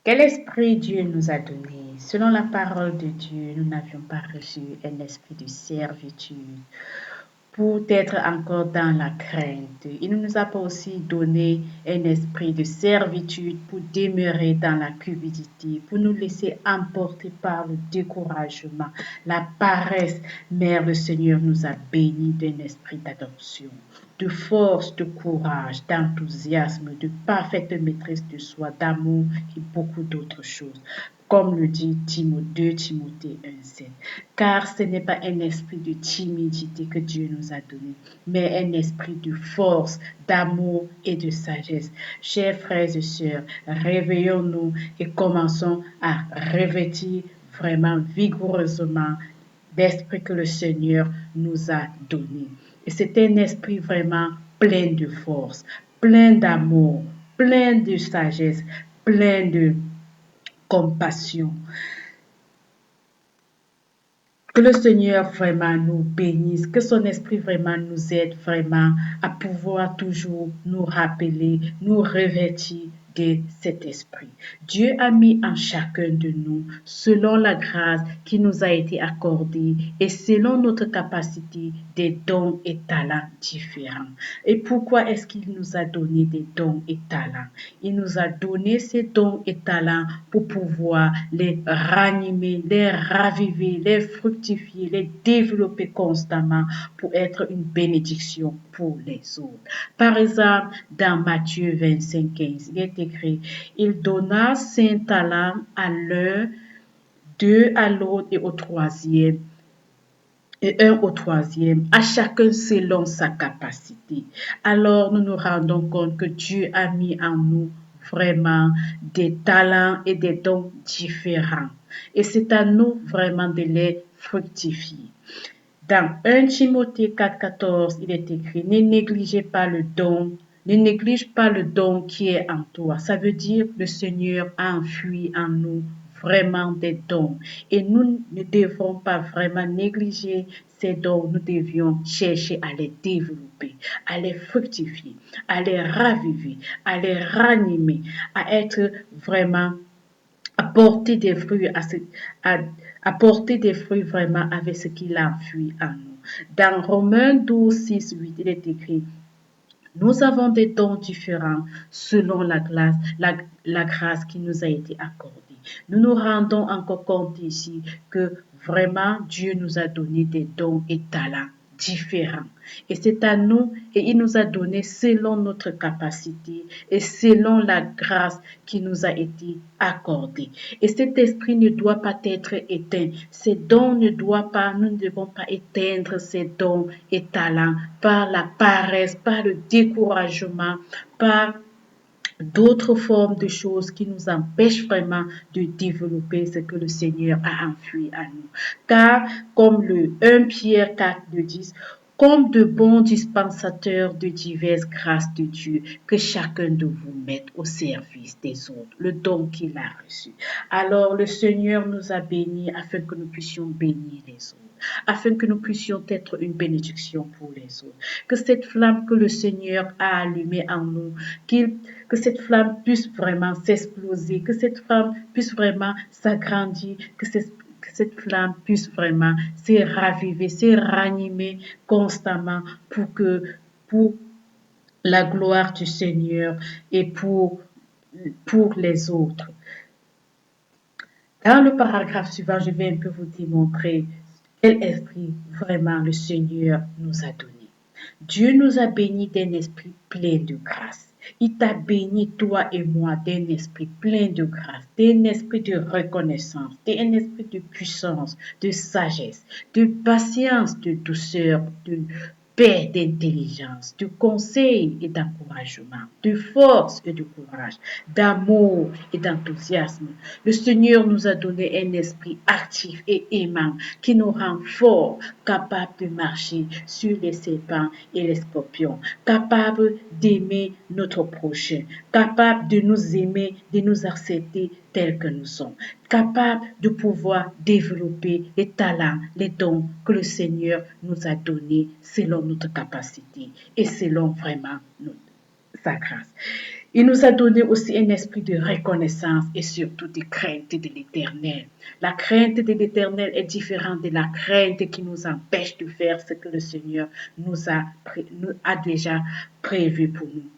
Quel esprit Dieu nous a donné? Selon la parole de Dieu, nous n'avions pas reçu un esprit de servitude pour être encore dans la crainte. Il ne nous a pas aussi donné un esprit de servitude pour demeurer dans la cupidité, pour nous laisser emporter par le découragement, la paresse. Mais le Seigneur nous a bénis d'un esprit d'adoption, de force, de courage, d'enthousiasme, de parfaite maîtrise de soi, d'amour et beaucoup d'autres choses. Comme le dit 2 Timothée 1,7. Car ce n'est pas un esprit de timidité que Dieu nous a donné, mais un esprit de force, d'amour et de sagesse. Chers frères et sœurs, réveillons-nous et commençons à revêtir vraiment vigoureusement l'esprit que le Seigneur nous a donné. Et c'est un esprit vraiment plein de force, plein d'amour, plein de sagesse, plein de compassion. Que le Seigneur vraiment nous bénisse, que son esprit vraiment nous aide vraiment à pouvoir toujours nous rappeler, nous revêtir de cet esprit. Dieu a mis en chacun de nous, selon la grâce qui nous a été accordée et selon notre capacité, des dons et talents différents. Et pourquoi est-ce qu'il nous a donné des dons et talents? Il nous a donné ces dons et talents pour pouvoir les ranimer, les raviver, les fructifier, les développer constamment pour être une bénédiction pour les autres. Par exemple, dans Matthieu 25, 15, il est écrit, il donna 5 talents à l'un, 2 à l'autre et au troisième, et un au troisième, à chacun selon sa capacité. Alors nous nous rendons compte que Dieu a mis en nous vraiment des talents et des dons différents. Et c'est à nous vraiment de les fructifier. Dans 1 Timothée 4,14, il est écrit, ne négligez pas le don, ne néglige pas le don qui est en toi. Ça veut dire que le Seigneur a enfui en nous vraiment des dons. Et nous ne devons pas vraiment négliger ces dons. Nous devions chercher à les développer, à les fructifier, à les raviver, à les ranimer, à être vraiment apporter des fruits apporter des fruits vraiment avec ce qu'il a enfui en nous. Dans Romains 12, 6, 8, il est écrit, nous avons des dons différents selon la grâce qui nous a été accordée. Nous nous rendons encore compte ici que vraiment Dieu nous a donné des dons et talents différents. Et c'est à nous, et il nous a donné selon notre capacité et selon la grâce qui nous a été accordée. Et cet esprit ne doit pas être éteint. Ces dons ne doivent pas, nous ne devons pas éteindre ces dons et talents par la paresse, par le découragement, par d'autres formes de choses qui nous empêchent vraiment de développer ce que le Seigneur a enfui à nous. Car, comme le 1 Pierre 4 le dit, comme de bons dispensateurs de diverses grâces de Dieu, que chacun de vous mette au service des autres, le don qu'il a reçu. Alors, le Seigneur nous a bénis afin que nous puissions bénir les autres, afin que nous puissions être une bénédiction pour les autres. Que cette flamme que le Seigneur a allumée en nous, que cette flamme puisse vraiment s'exploser, que cette flamme puisse vraiment s'agrandir, que cette flamme puisse vraiment se raviver, se ranimer constamment pour la gloire du Seigneur et pour les autres. Dans le paragraphe suivant, je vais un peu vous démontrer quel esprit vraiment le Seigneur nous a donné. Dieu nous a bénis d'un esprit plein de grâce. Il t'a béni, toi et moi, d'un esprit plein de grâce, d'un esprit de reconnaissance, d'un esprit de puissance, de sagesse, de patience, de douceur, de paix, d'intelligence, de conseil et d'encouragement, de force et de courage, d'amour et d'enthousiasme. Le Seigneur nous a donné un esprit actif et aimant qui nous rend forts, capables de marcher sur les serpents et les scorpions, capables d'aimer notre prochain, capables de nous aimer, de nous accepter tels que nous sommes, capables de pouvoir développer les talents, les dons que le Seigneur nous a donnés selon notre capacité et selon vraiment sa grâce. Il nous a donné aussi un esprit de reconnaissance et surtout de crainte de l'Éternel. La crainte de l'Éternel est différente de la crainte qui nous empêche de faire ce que le Seigneur nous a déjà prévu pour nous.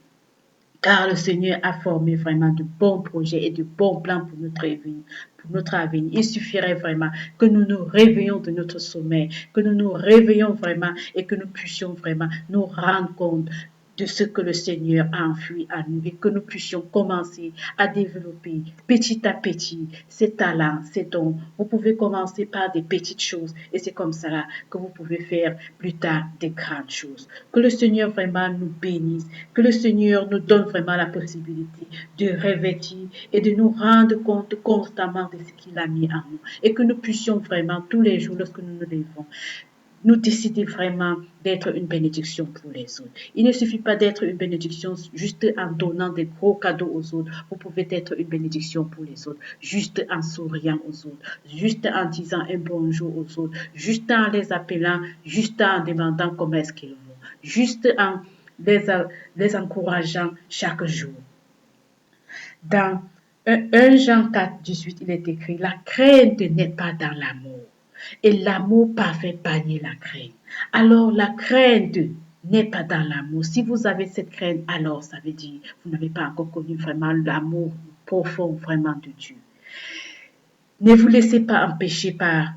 Car le Seigneur a formé vraiment de bons projets et de bons plans pour notre avenir. Il suffirait vraiment que nous nous réveillons de notre sommeil, que nous nous réveillons vraiment et que nous puissions vraiment nous rendre compte de ce que le Seigneur a enfui à nous et que nous puissions commencer à développer petit à petit ces talents, ces dons. Vous pouvez commencer par des petites choses et c'est comme ça que vous pouvez faire plus tard des grandes choses. Que le Seigneur vraiment nous bénisse, que le Seigneur nous donne vraiment la possibilité de revêtir et de nous rendre compte constamment de ce qu'il a mis en nous et que nous puissions vraiment tous les jours lorsque nous nous levons nous décider vraiment d'être une bénédiction pour les autres. Il ne suffit pas d'être une bénédiction juste en donnant des gros cadeaux aux autres. Vous pouvez être une bénédiction pour les autres, juste en souriant aux autres, juste en disant un bonjour aux autres, juste en les appelant, juste en demandant comment est-ce qu'ils vont, juste en les encourageant chaque jour. Dans 1 Jean 4, 18, il est écrit, la crainte n'est pas dans l'amour. Et l'amour parfait bannit la crainte. Alors la crainte n'est pas dans l'amour. Si vous avez cette crainte, alors ça veut dire que vous n'avez pas encore connu vraiment l'amour profond vraiment de Dieu. Ne vous laissez pas empêcher par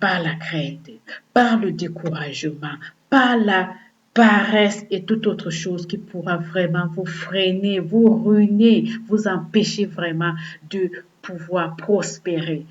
la crainte, par le découragement, par la paresse et toute autre chose qui pourra vraiment vous freiner, vous ruiner, vous empêcher vraiment de pouvoir prospérer.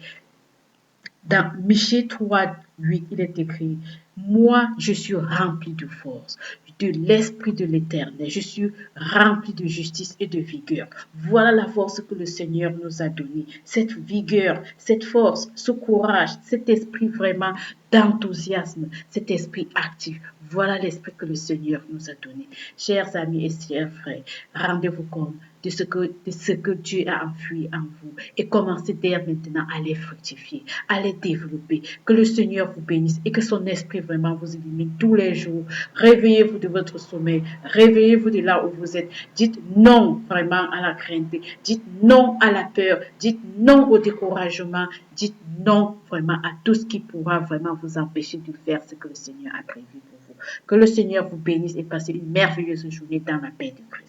Dans Michée 3, 8, il est écrit, moi, je suis rempli de force, de l'Esprit de l'Éternel. Je suis rempli de justice et de vigueur. Voilà la force que le Seigneur nous a donnée. Cette vigueur, cette force, ce courage, cet esprit vraiment d'enthousiasme, cet esprit actif. Voilà l'esprit que le Seigneur nous a donné. Chers amis et chers frères, rendez-vous compte de ce que Dieu a enfui en vous et commencez dès maintenant à les fructifier, à les développer. Que le Seigneur vous bénisse et que son esprit vraiment vous illumine tous les jours. Réveillez-vous de votre sommeil, réveillez-vous de là où vous êtes. Dites non vraiment à la crainte, dites non à la peur, dites non au découragement, dites non vraiment à tout ce qui pourra vraiment vous empêcher de faire ce que le Seigneur a prévu pour vous. Que le Seigneur vous bénisse et passez une merveilleuse journée dans la paix de Christ.